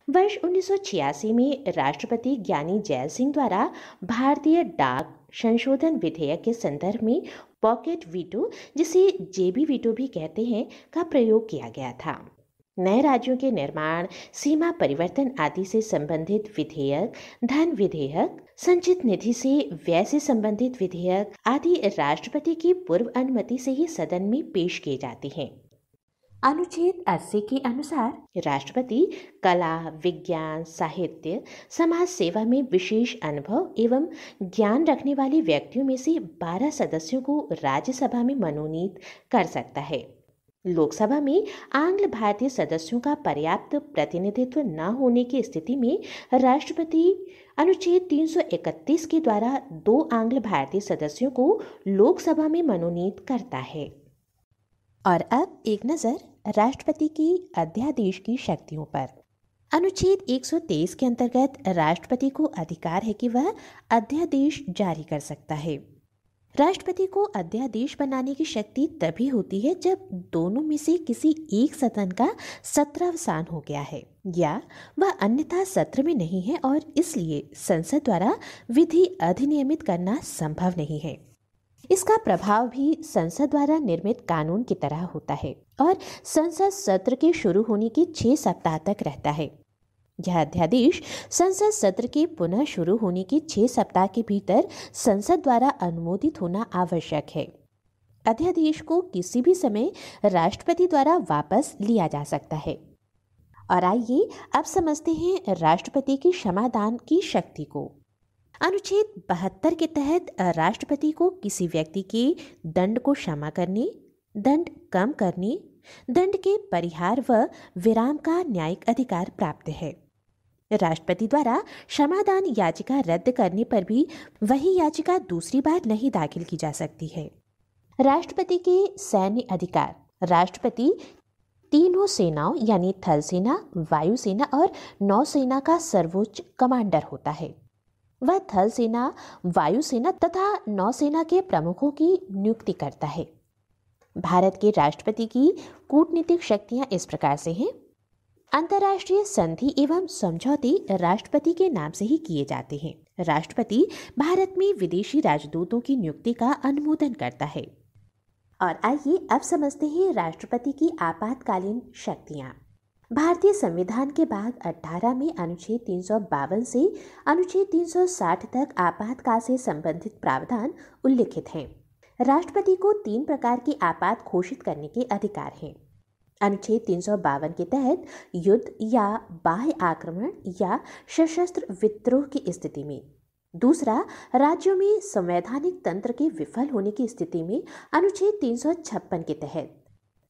वर्ष 1986 में राष्ट्रपति ज्ञानी जैल सिंह द्वारा भारतीय डाक संशोधन विधेयक के संदर्भ में पॉकेट वीटो, जिसे जेबी वीटो भी कहते हैं, का प्रयोग किया गया था। नए राज्यों के निर्माण, सीमा परिवर्तन आदि से संबंधित विधेयक, धन विधेयक, संचित निधि से व्यय से संबंधित विधेयक आदि राष्ट्रपति की पूर्व अनुमति से ही सदन में पेश किए जाते हैं। अनुच्छेद 80 के अनुसार राष्ट्रपति कला, विज्ञान, साहित्य, समाज सेवा में विशेष अनुभव एवं ज्ञान रखने वाले व्यक्तियों में से 12 सदस्यों को राज्यसभा में मनोनीत कर सकता है। लोकसभा में आंग्ल भारतीय सदस्यों का पर्याप्त प्रतिनिधित्व न होने की स्थिति में राष्ट्रपति अनुच्छेद 331 के द्वारा 2 आंग्ल भारतीय सदस्यों को लोकसभा में मनोनीत करता है। और अब एक नज़र राष्ट्रपति की अध्यादेश की शक्तियों पर। अनुच्छेद 123 के अंतर्गत राष्ट्रपति को अधिकार है कि वह अध्यादेश जारी कर सकता है। राष्ट्रपति को अध्यादेश बनाने की शक्ति तभी होती है जब दोनों में से किसी एक सदन का सत्रावसान हो गया है या वह अन्यथा सत्र में नहीं है और इसलिए संसद द्वारा विधि अधिनियमित करना संभव नहीं है। इसका प्रभाव भी संसद द्वारा निर्मित कानून की तरह होता है और संसद सत्र के शुरू होने के 6 सप्ताह तक रहता है। यह अध्यादेश संसद सत्र के पुनः शुरू होने के 6 सप्ताह के भीतर संसद द्वारा अनुमोदित होना आवश्यक है। अध्यादेश को किसी भी समय राष्ट्रपति द्वारा वापस लिया जा सकता है। और आइए अब समझते हैं राष्ट्रपति की क्षमादान की शक्ति को। अनुच्छेद 72 के तहत राष्ट्रपति को किसी व्यक्ति के दंड को क्षमा करने, दंड कम करने, दंड के परिहार व विराम का न्यायिक अधिकार प्राप्त है। राष्ट्रपति द्वारा क्षमादान याचिका रद्द करने पर भी वही याचिका दूसरी बार नहीं दाखिल की जा सकती है। राष्ट्रपति के सैन्य अधिकार। राष्ट्रपति तीनों सेनाओं यानी थल सेना, वायुसेना और नौसेना का सर्वोच्च कमांडर होता है। वह थल सेना, वायुसेना तथा नौसेना के प्रमुखों की नियुक्ति करता है। भारत के राष्ट्रपति की कूटनीतिक शक्तियां इस प्रकार से हैं। अंतर्राष्ट्रीय संधि एवं समझौते राष्ट्रपति के नाम से ही किए जाते हैं। राष्ट्रपति भारत में विदेशी राजदूतों की नियुक्ति का अनुमोदन करता है। और आइए अब समझते हैं राष्ट्रपति की आपातकालीन शक्तियां। भारतीय संविधान के भाग 18 में अनुच्छेद 352 से अनुच्छेद 360 तक आपातकाल से संबंधित प्रावधान उल्लिखित हैं। राष्ट्रपति को 3 प्रकार की आपात घोषित करने के अधिकार हैं। अनुच्छेद 352 के तहत युद्ध या बाह्य आक्रमण या सशस्त्र विद्रोह की स्थिति में। दूसरा, राज्यों में संवैधानिक तंत्र के विफल होने की स्थिति में अनुच्छेद 356 के तहत।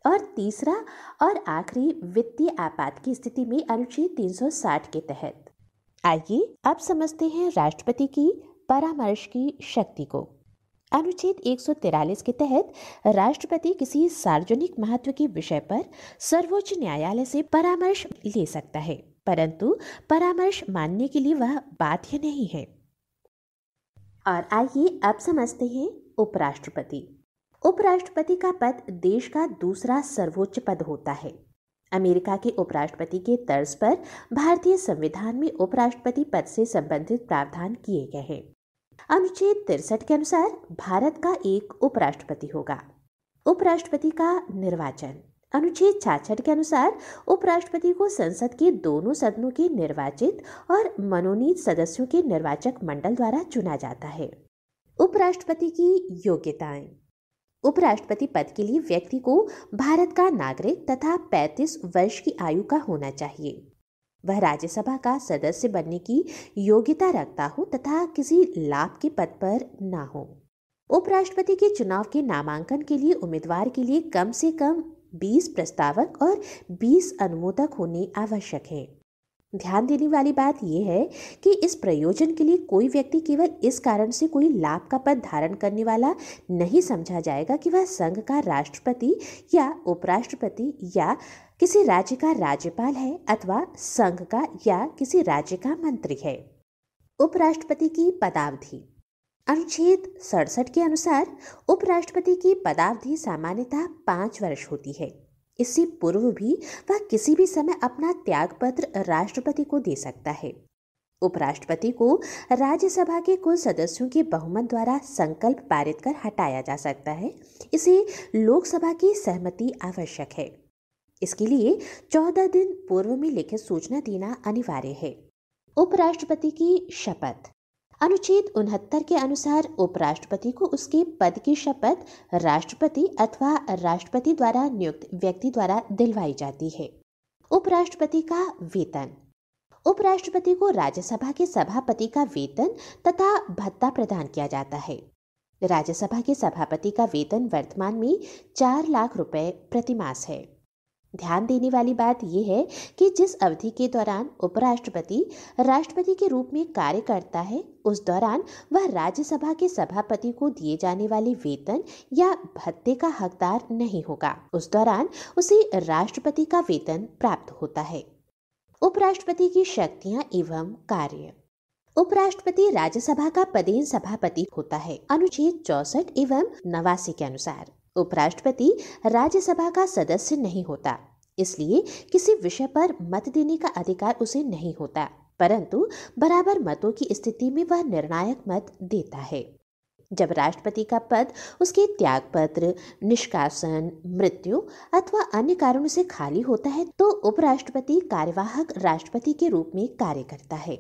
और तीसरा और आखिरी, वित्तीय आपात की स्थिति में अनुच्छेद 360 के तहत। आइए अब समझते हैं राष्ट्रपति की परामर्श की शक्ति को। अनुच्छेद 143 के तहत राष्ट्रपति किसी सार्वजनिक महत्व के विषय पर सर्वोच्च न्यायालय से परामर्श ले सकता है, परंतु परामर्श मानने के लिए वह बाध्य नहीं है। और आइए अब समझते हैं उपराष्ट्रपति। उपराष्ट्रपति का पद देश का दूसरा सर्वोच्च पद होता है। अमेरिका के उपराष्ट्रपति के तर्ज पर भारतीय संविधान में उपराष्ट्रपति पद से संबंधित प्रावधान किए गए हैं। अनुच्छेद 63 के अनुसार भारत का एक उपराष्ट्रपति होगा। उपराष्ट्रपति का निर्वाचन। अनुच्छेद 66 के अनुसार उपराष्ट्रपति को संसद के दोनों सदनों के निर्वाचित और मनोनीत सदस्यों के निर्वाचक मंडल द्वारा चुना जाता है। उपराष्ट्रपति की योग्यताएं। उपराष्ट्रपति पद के लिए व्यक्ति को भारत का नागरिक तथा 35 वर्ष की आयु का होना चाहिए। वह राज्यसभा का सदस्य बनने की योग्यता रखता हो तथा किसी लाभ के पद पर न हो। उपराष्ट्रपति के चुनाव के नामांकन के लिए उम्मीदवार के लिए कम से कम 20 प्रस्तावक और 20 अनुमोदक होने आवश्यक है। ध्यान देने वाली बात यह है कि इस प्रयोजन के लिए कोई व्यक्ति केवल इस कारण से कोई लाभ का पद धारण करने वाला नहीं समझा जाएगा कि वह संघ का राष्ट्रपति या उपराष्ट्रपति या किसी राज्य का राज्यपाल है अथवा संघ का या किसी राज्य का मंत्री है। उपराष्ट्रपति की पदावधि। अनुच्छेद 67 के अनुसार उपराष्ट्रपति की पदावधि सामान्यतः 5 वर्ष होती है। इससे पूर्व भी वह किसी भी समय अपना त्यागपत्र राष्ट्रपति को दे सकता है। उपराष्ट्रपति को राज्यसभा के कुल सदस्यों के बहुमत द्वारा संकल्प पारित कर हटाया जा सकता है। इसे लोकसभा की सहमति आवश्यक है। इसके लिए 14 दिन पूर्व में लिखित सूचना देना अनिवार्य है। उपराष्ट्रपति की शपथ। अनुच्छेद 69 के अनुसार उपराष्ट्रपति को उसके पद की शपथ राष्ट्रपति अथवा राष्ट्रपति द्वारा नियुक्त व्यक्ति द्वारा दिलवाई जाती है। उपराष्ट्रपति का वेतन। उपराष्ट्रपति को राज्यसभा के सभापति का वेतन तथा भत्ता प्रदान किया जाता है। राज्यसभा के सभापति का वेतन वर्तमान में 4 लाख रुपए प्रतिमास है। ध्यान देने वाली बात यह है कि जिस अवधि के दौरान उपराष्ट्रपति राष्ट्रपति के रूप में कार्य करता है, उस दौरान वह राज्यसभा के सभापति को दिए जाने वाले वेतन या भत्ते का हकदार नहीं होगा। उस दौरान उसे राष्ट्रपति का वेतन प्राप्त होता है। उपराष्ट्रपति की शक्तियां एवं कार्य। उपराष्ट्रपति राज्यसभा का पदेन सभापति होता है। अनुच्छेद 64 एवं 89 के अनुसार उपराष्ट्रपति राज्यसभा का सदस्य नहीं होता, इसलिए किसी विषय पर मत देने का अधिकार उसे नहीं होता, परंतु बराबर मतों की स्थिति में वह निर्णायक मत देता है। जब राष्ट्रपति का पद उसके त्यागपत्र, निष्कासन, मृत्यु अथवा अन्य कारणों से खाली होता है, तो उपराष्ट्रपति कार्यवाहक राष्ट्रपति के रूप में कार्य करता है।